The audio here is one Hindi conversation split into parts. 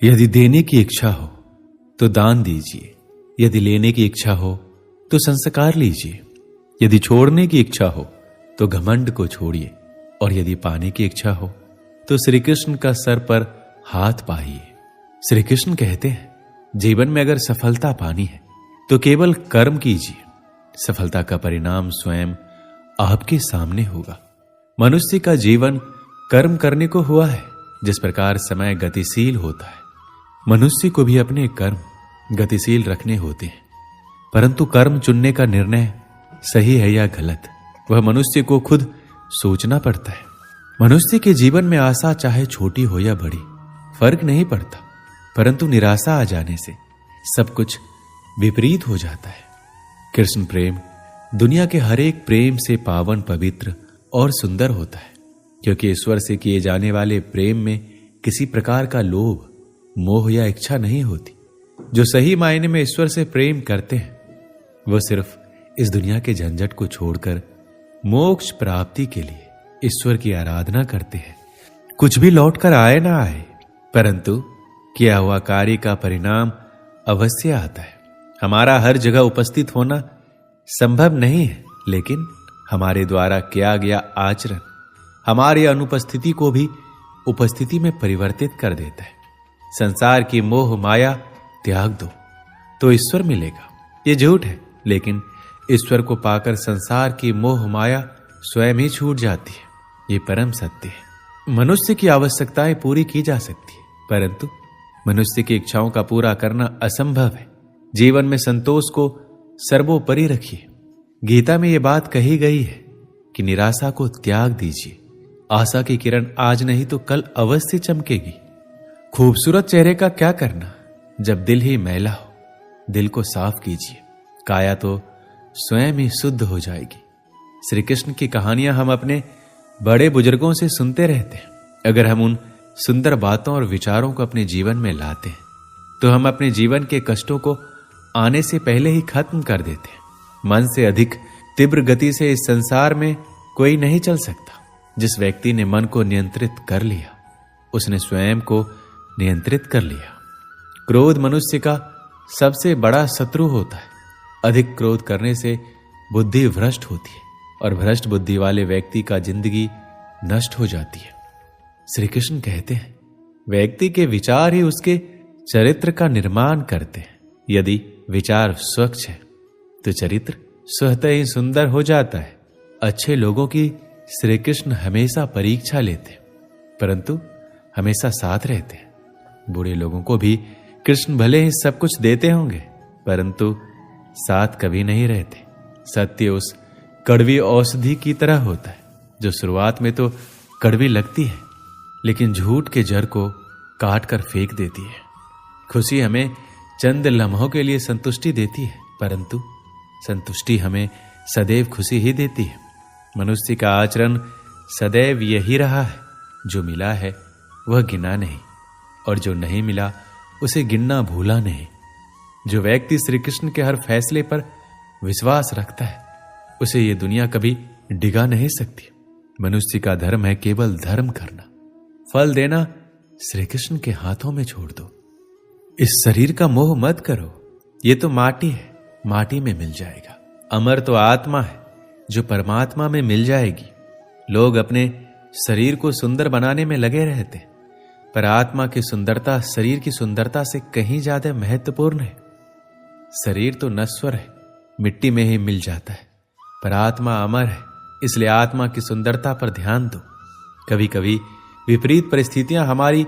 यदि देने की इच्छा हो तो दान दीजिए, यदि लेने की इच्छा हो तो संस्कार लीजिए, यदि छोड़ने की इच्छा हो तो घमंड को छोड़िए, और यदि पाने की इच्छा हो तो श्री कृष्ण का सर पर हाथ पाइए। श्री कृष्ण कहते हैं, जीवन में अगर सफलता पानी है तो केवल कर्म कीजिए, सफलता का परिणाम स्वयं आपके सामने होगा। मनुष्य का जीवन कर्म करने को हुआ है। जिस प्रकार समय गतिशील होता है, मनुष्य को भी अपने कर्म गतिशील रखने होते हैं, परंतु कर्म चुनने का निर्णय सही है या गलत, वह मनुष्य को खुद सोचना पड़ता है। मनुष्य के जीवन में आशा चाहे छोटी हो या बड़ी फर्क नहीं पड़ता, परंतु निराशा आ जाने से सब कुछ विपरीत हो जाता है। कृष्ण प्रेम दुनिया के हर एक प्रेम से पावन, पवित्र और सुंदर होता है, क्योंकि ईश्वर से किए जाने वाले प्रेम में किसी प्रकार का लोभ, मोह या इच्छा नहीं होती। जो सही मायने में ईश्वर से प्रेम करते हैं वो सिर्फ इस दुनिया के झंझट को छोड़कर मोक्ष प्राप्ति के लिए ईश्वर की आराधना करते हैं। कुछ भी लौट कर आए ना आए, परंतु किया हुआ कार्य का परिणाम अवश्य आता है। हमारा हर जगह उपस्थित होना संभव नहीं है, लेकिन हमारे द्वारा किया गया आचरण हमारी अनुपस्थिति को भी उपस्थिति में परिवर्तित कर देता है। संसार की मोह माया त्याग दो तो ईश्वर मिलेगा, ये झूठ है, लेकिन ईश्वर को पाकर संसार की मोह माया स्वयं ही छूट जाती है, ये परम सत्य है। मनुष्य की आवश्यकताएं पूरी की जा सकती है, परंतु मनुष्य की इच्छाओं का पूरा करना असंभव है। जीवन में संतोष को सर्वोपरि रखिए। गीता में यह बात कही गई है कि निराशा को त्याग दीजिए, आशा की किरण आज नहीं तो कल अवश्य चमकेगी। खूबसूरत चेहरे का क्या करना जब दिल ही मैला हो, दिल को साफ कीजिए, काया तो स्वयं ही शुद्ध हो जाएगी। श्री कृष्ण की कहानियां हम अपने बड़े बुजुर्गों से सुनते रहते हैं। अगर हम उन सुंदर बातों और विचारों को अपने जीवन में लाते हैं तो हम अपने जीवन के कष्टों को आने से पहले ही खत्म कर देते हैं। मन से अधिक तीव्र गति से इस संसार में कोई नहीं चल सकता। जिस व्यक्ति ने मन को नियंत्रित कर लिया, उसने स्वयं को नियंत्रित कर लिया। क्रोध मनुष्य का सबसे बड़ा शत्रु होता है। अधिक क्रोध करने से बुद्धि भ्रष्ट होती है, और भ्रष्ट बुद्धि वाले व्यक्ति का जिंदगी नष्ट हो जाती है। श्री कृष्ण कहते हैं, व्यक्ति के विचार ही उसके चरित्र का निर्माण करते हैं। यदि विचार स्वच्छ है तो चरित्र स्वतः ही सुंदर हो जाता है। अच्छे लोगों की श्री कृष्ण हमेशा परीक्षा लेते हैं, परंतु हमेशा साथ रहते हैं। बुरे लोगों को भी कृष्ण भले ही सब कुछ देते होंगे, परंतु साथ कभी नहीं रहते। सत्य उस कड़वी औषधि की तरह होता है जो शुरुआत में तो कड़वी लगती है, लेकिन झूठ के जड़ को काट कर फेंक देती है। खुशी हमें चंद लम्हों के लिए संतुष्टि देती है, परंतु संतुष्टि हमें सदैव खुशी ही देती है। मनुष्य का आचरण सदैव यही रहा है, जो मिला है वह गिना नहीं, और जो नहीं मिला उसे गिनना भूला नहीं। जो व्यक्ति श्री कृष्ण के हर फैसले पर विश्वास रखता है, उसे ये दुनिया कभी डिगा नहीं सकती। मनुष्य का धर्म है केवल धर्म करना, फल देना श्री कृष्ण के हाथों में छोड़ दो। इस शरीर का मोह मत करो, ये तो माटी है, माटी में मिल जाएगा। अमर तो आत्मा है जो परमात्मा में मिल जाएगी। लोग अपने शरीर को सुंदर बनाने में लगे रहते, पर आत्मा की सुंदरता शरीर की सुंदरता से कहीं ज्यादा महत्वपूर्ण है। शरीर तो नश्वर है, मिट्टी में ही मिल जाता है, पर आत्मा अमर है, इसलिए आत्मा की सुंदरता पर ध्यान दो। कभी कभी विपरीत परिस्थितियां हमारी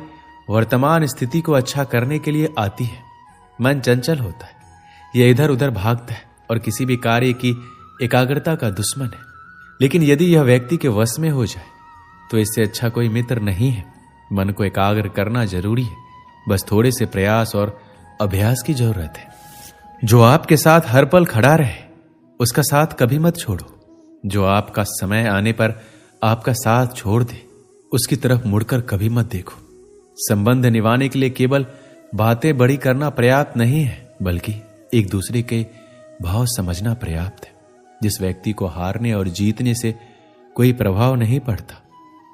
वर्तमान स्थिति को अच्छा करने के लिए आती है। मन चंचल होता है, यह इधर उधर भागता है और किसी भी कार्य की एकाग्रता का दुश्मन है। लेकिन यदि यह व्यक्ति के वश में हो जाए तो इससे अच्छा कोई मित्र नहीं है। मन को एकाग्र करना जरूरी है, बस थोड़े से प्रयास और अभ्यास की जरूरत है। जो आपके साथ हर पल खड़ा रहे उसका साथ कभी मत छोड़ो। जो आपका समय आने पर आपका साथ छोड़ दे उसकी तरफ मुड़कर कभी मत देखो। संबंध निभाने के लिए केवल बातें बड़ी करना पर्याप्त नहीं है, बल्कि एक दूसरे के भाव समझना पर्याप्त है। जिस व्यक्ति को हारने और जीतने से कोई प्रभाव नहीं पड़ता,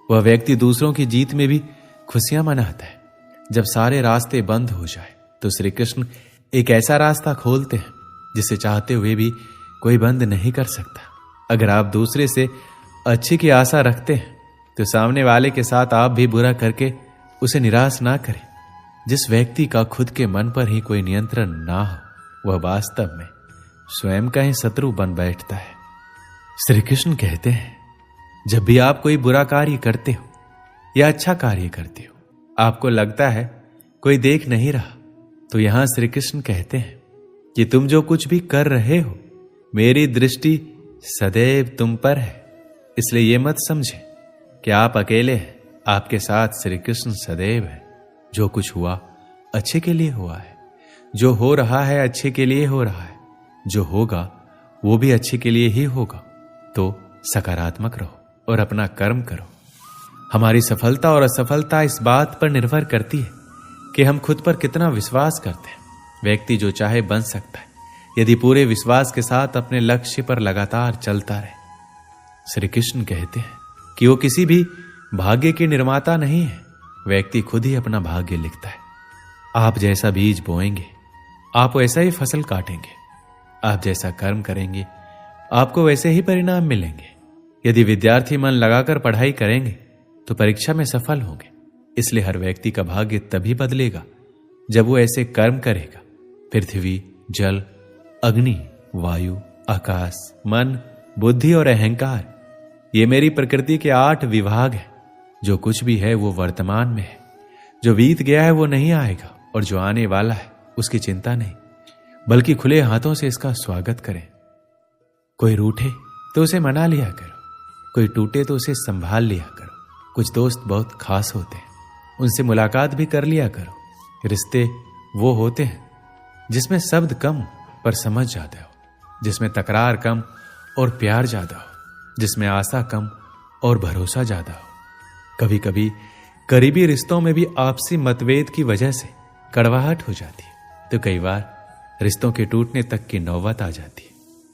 वह व्यक्ति दूसरों की जीत में भी खुशियां मनाता है। जब सारे रास्ते बंद हो जाए तो श्री कृष्ण एक ऐसा रास्ता खोलते हैं जिसे चाहते हुए भी कोई बंद नहीं कर सकता। अगर आप दूसरे से अच्छे की आशा रखते हैं तो सामने वाले के साथ आप भी बुरा करके उसे निराश ना करें। जिस व्यक्ति का खुद के मन पर ही कोई नियंत्रण ना हो वह वास्तव में स्वयं का ही शत्रु बन बैठता है। श्री कृष्ण कहते हैं, जब भी आप कोई बुरा कार्य करते हो या अच्छा कार्य करते हो, आपको लगता है कोई देख नहीं रहा, तो यहां श्री कृष्ण कहते हैं कि तुम जो कुछ भी कर रहे हो मेरी दृष्टि सदैव तुम पर है। इसलिए यह मत समझे कि आप अकेले हैं, आपके साथ श्री कृष्ण सदैव है। जो कुछ हुआ अच्छे के लिए हुआ है, जो हो रहा है अच्छे के लिए हो रहा है, जो होगा वो भी अच्छे के लिए ही होगा। तो सकारात्मक रहो और अपना कर्म करो। हमारी सफलता और असफलता इस बात पर निर्भर करती है कि हम खुद पर कितना विश्वास करते हैं। व्यक्ति जो चाहे बन सकता है यदि पूरे विश्वास के साथ अपने लक्ष्य पर लगातार चलता रहे। श्री कृष्ण कहते हैं कि वो किसी भी भाग्य के निर्माता नहीं है, व्यक्ति खुद ही अपना भाग्य लिखता है। आप जैसा बीज बोएंगे आप वैसा ही फसल काटेंगे, आप जैसा कर्म करेंगे आपको वैसे ही परिणाम मिलेंगे। यदि विद्यार्थी मन लगाकर पढ़ाई करेंगे तो परीक्षा में सफल होंगे। इसलिए हर व्यक्ति का भाग्य तभी बदलेगा जब वो ऐसे कर्म करेगा। पृथ्वी, जल, अग्नि, वायु, आकाश, मन, बुद्धि और अहंकार, ये मेरी प्रकृति के 8 विभाग हैं। जो कुछ भी है वो वर्तमान में है, जो बीत गया है वो नहीं आएगा, और जो आने वाला है उसकी चिंता नहीं, बल्कि खुले हाथों से इसका स्वागत करें। कोई रूठे तो उसे मना लिया करो, कोई टूटे तो उसे संभाल लिया करो। कुछ दोस्त बहुत खास होते हैं, उनसे मुलाकात भी कर लिया करो। रिश्ते वो होते हैं जिसमें शब्द कम पर समझ ज्यादा हो, जिसमें तकरार कम और प्यार ज्यादा हो, जिसमें आशा कम और भरोसा ज्यादा हो। कभी कभी करीबी रिश्तों में भी आपसी मतभेद की वजह से कड़वाहट हो जाती है, तो कई बार रिश्तों के टूटने तक की नौबत आ जाती है।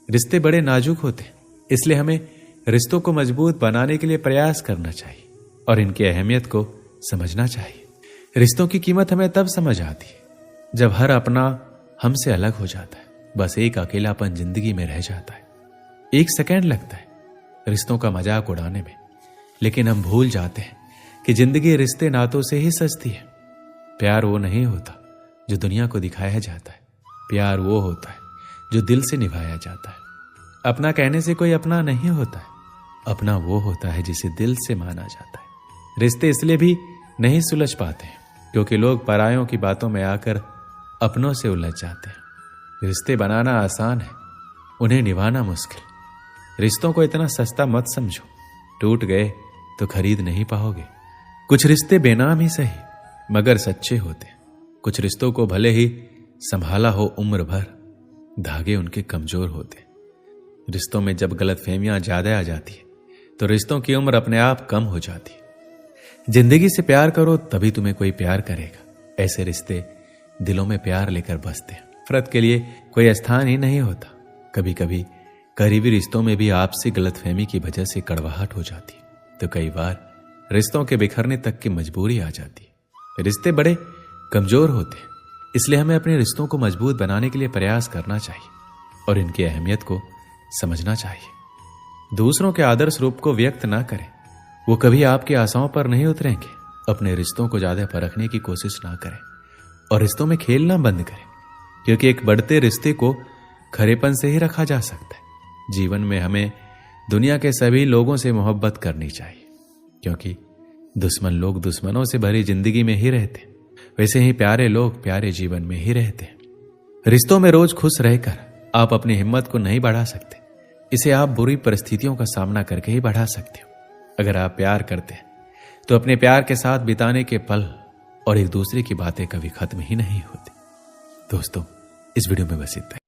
रिश्ते बड़े नाजुक होते हैं, इसलिए हमें रिश्तों को मजबूत बनाने के लिए प्रयास करना चाहिए और इनकी अहमियत को समझना चाहिए। रिश्तों की कीमत हमें तब समझ आती है जब हर अपना हमसे अलग हो जाता है, बस एक अकेलापन जिंदगी में रह जाता है। एक सेकंड लगता है रिश्तों का मजाक उड़ाने में, लेकिन हम भूल जाते हैं कि जिंदगी रिश्ते नातों से ही सजती है। प्यार वो नहीं होता जो दुनिया को दिखाया जाता है, प्यार वो होता है जो दिल से निभाया जाता है। अपना कहने से कोई अपना नहीं होता है, अपना वो होता है जिसे दिल से माना जाता है। रिश्ते इसलिए भी नहीं सुलझ पाते हैं क्योंकि लोग परायों की बातों में आकर अपनों से उलझ जाते हैं। रिश्ते बनाना आसान है, उन्हें निभाना मुश्किल। रिश्तों को इतना सस्ता मत समझो, टूट गए तो खरीद नहीं पाओगे। कुछ रिश्ते बेनाम ही सही मगर सच्चे होते हैं। कुछ रिश्तों को भले ही संभाला हो उम्र भर, धागे उनके कमजोर होते। रिश्तों में जब गलतफहमियां ज्यादा आ जाती है तो रिश्तों की उम्र अपने आप कम हो जाती है। जिंदगी से प्यार करो तभी तुम्हें कोई प्यार करेगा। ऐसे रिश्ते दिलों में प्यार लेकर बसते हैं, नफरत के लिए कोई स्थान ही नहीं होता। कभी कभी करीबी रिश्तों में भी आपसी गलतफहमी की वजह से कड़वाहट हो जाती है, तो कई बार रिश्तों के बिखरने तक की मजबूरी आ जाती है। रिश्ते बड़े कमजोर होते हैं, इसलिए हमें अपने रिश्तों को मजबूत बनाने के लिए प्रयास करना चाहिए और इनकी अहमियत को समझना चाहिए। दूसरों के आदर्श रूप को व्यक्त ना करें, वो कभी आपकी आशाओं पर नहीं उतरेंगे। अपने रिश्तों को ज्यादा परखने की कोशिश ना करें और रिश्तों में खेलना बंद करें, क्योंकि एक बढ़ते रिश्ते को खरेपन से ही रखा जा सकता है। जीवन में हमें दुनिया के सभी लोगों से मोहब्बत करनी चाहिए, क्योंकि दुश्मन लोग दुश्मनों से भरी जिंदगी में ही रहते, वैसे ही प्यारे लोग प्यारे जीवन में ही रहते हैं। रिश्तों में रोज खुश रहकर आप अपनी हिम्मत को नहीं बढ़ा सकते, इसे आप बुरी परिस्थितियों का सामना करके ही बढ़ा सकते हो। अगर आप प्यार करते हैं तो अपने प्यार के साथ बिताने के पल और एक दूसरे की बातें कभी खत्म ही नहीं होती। दोस्तों, इस वीडियो में बस इतना ही।